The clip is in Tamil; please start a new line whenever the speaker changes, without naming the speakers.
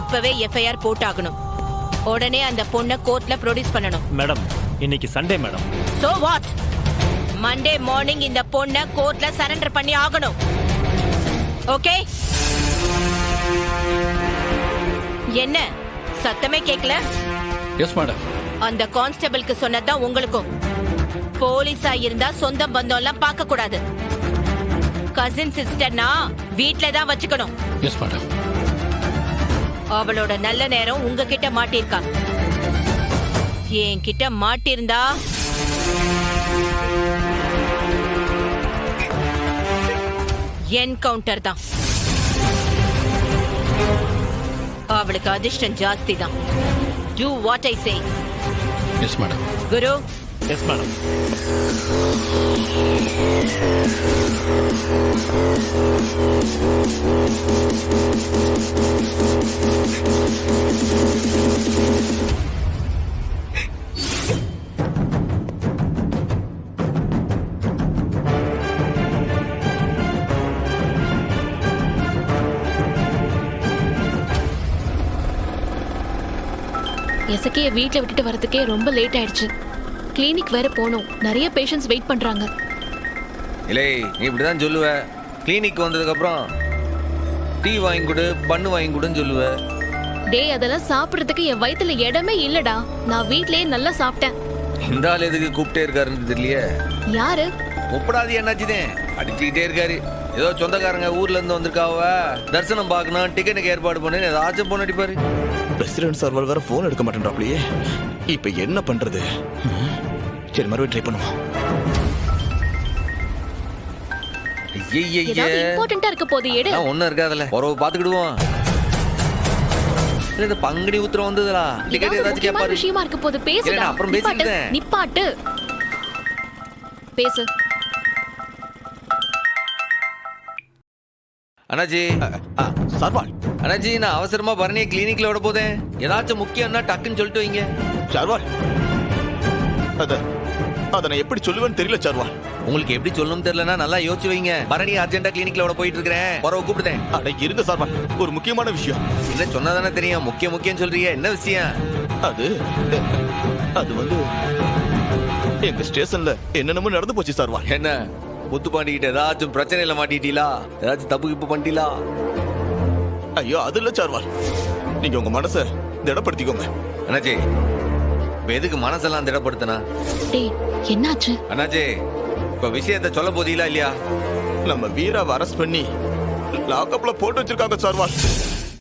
இப்பவே எஃப்ஐஆர் போட்டாகணும். உடனே அந்த பொண்ணை கோர்ட்ல ப்ரொடியூஸ் பண்ணணும்.
மேடம் இன்னைக்கு Sunday madam.
So what? Monday morning இந்த பொண்ணை கோர்ட்ல சரண்டர் பண்ணி ஆகணும். ஓகே? என்ன சத்தமே கேட்கல?
Yes madam.
அந்த கான்ஸ்டபிளுக்கு சொன்னதுதான் உங்களுக்கும். போலீஸா இருந்தா சொந்தம் பந்தம்லாம் பார்க்க கூடாது. கசின் சிஸ்டர்னா வீட்ல தான் வச்சுக்கணும்.
Yes madam.
அவளோட நல்ல நேரம் உங்ககிட்ட மாட்டிருக்கா. என்கிட்ட மாட்டிருந்தா என்கவுண்டர் தான். அவளுக்கு அதிர்ஷ்டம் ஜாஸ்தி தான். Do what I say.
Yes madam.
Guru.
Yes madam.
எசக்கிய வீட்ல விட்டுட்டு வரதுக்கே ரொம்ப லேட் ஆயிடுச்சு. கிளினிக் வேற போகணும். நிறைய பேஷண்ட்ஸ் வெயிட் பண்றாங்க.
இல்லை, நீ இப்படிதான் சொல்லுவ. கிளினிக் வந்ததுக்கு அப்புறம் டீ வாங்கி கொடு, பண்ணு வாங்கி கொடுன்னு சொல்லுவ.
டேய், அதெல்லாம் சாப்பிடுறதுக்கு என் வயித்துல இடமே இல்லடா. நான் வீட்லயே நல்லா சாப்பிட்டேன்.
இந்த ஆள் எதுக்கு கூப்பிட்டே இருக்காருன்னு தெரியலையே.
யாரு?
முப்படாதி என்னாச்சுதேன் அடிச்சுக்கிட்டே இருக்காரு. ஏதோ சொந்தக்காரங்க ஊர்ல இருந்து வந்திருக்காவ, தரிசனம் பார்க்கணும், டிக்கெட்டுக்கு ஏற்பாடு பண்ணு ஏதாச்சும் போன் அடிப்பாரு.
பிரசிடென்ட் சர்வர் வேற போன் எடுக்க மாட்டேன்றாப்லையே. இப்ப என்ன பண்றது? சரி, மறுபடியும் ட்ரை பண்ணுவோம்.
ஏதாவது இம்பார்ட்டன்ட்டா இருக்க போது எடு.
ஒண்ணும் இருக்காதுல, உறவு பாத்துக்கிடுவோம். இல்ல இந்த பங்குனி உத்திரம் வந்ததுடா. டிக்கெட் ஏதாச்சும் கேட்பாரு.
விஷயமா இருக்க போது பேசுடா.
அப்புறம் பேசிட்டேன்.
நிப்பாட்டு. பேசு.
அண்ணாஜி.
சர்வால்.
அண்ணாஜி, நான் அவசரமா பரணியை கிளினிக்ல விட போதேன். ஏதாச்சும் முக்கியம்னா டக்குன்னு சொல்லிட்டு வைங்க.
சர்வால், அத நான் எப்படி சொல்லுவேன்னு தெரியல. சர்வால்,
உங்களுக்கு எப்படி சொல்லணும் தெரியலன்னா நல்லா யோசிச்சு வைங்க. பரணி அர்ஜென்டா கிளினிக்ல விட போயிட்டு இருக்கிறேன். பரவ கூப்பிடுதேன்.
அட இருங்க சர்வால், ஒரு முக்கியமான விஷயம்.
என்ன சொன்னாதானே தெரியும். முக்கியம் சொல்றீங்க, என்ன விஷயம்?
அது வந்து எங்க ஸ்டேஷன்ல என்னென்னமோ நடந்து போச்சு சர்வால்.
என்ன முத்து பாண்டிக்கிட்ட ஏதாச்சும் பிரச்சனையில மாட்டிட்டீங்களா? ஏதாச்சும் தப்பு கிப்பு பண்ணிட்டீங்களா?
ஐயோ, அது இல்ல சர்வால். நீங்க உங்க மனசை திடப்படுத்திக்கோங்க.
அண்ணாச்சி, எதுக்கு மனசெல்லாம் திடப்படுத்தினா?
டேய், என்னாச்சு?
அண்ணாச்சி, இப்ப விஷயத்த சொல்ல போதீங்களா இல்லையா?
நம்ம வீராவை அரெஸ்ட் பண்ணி லாக்அப்ல போட்டு வச்சிருக்காங்க சர்வால்.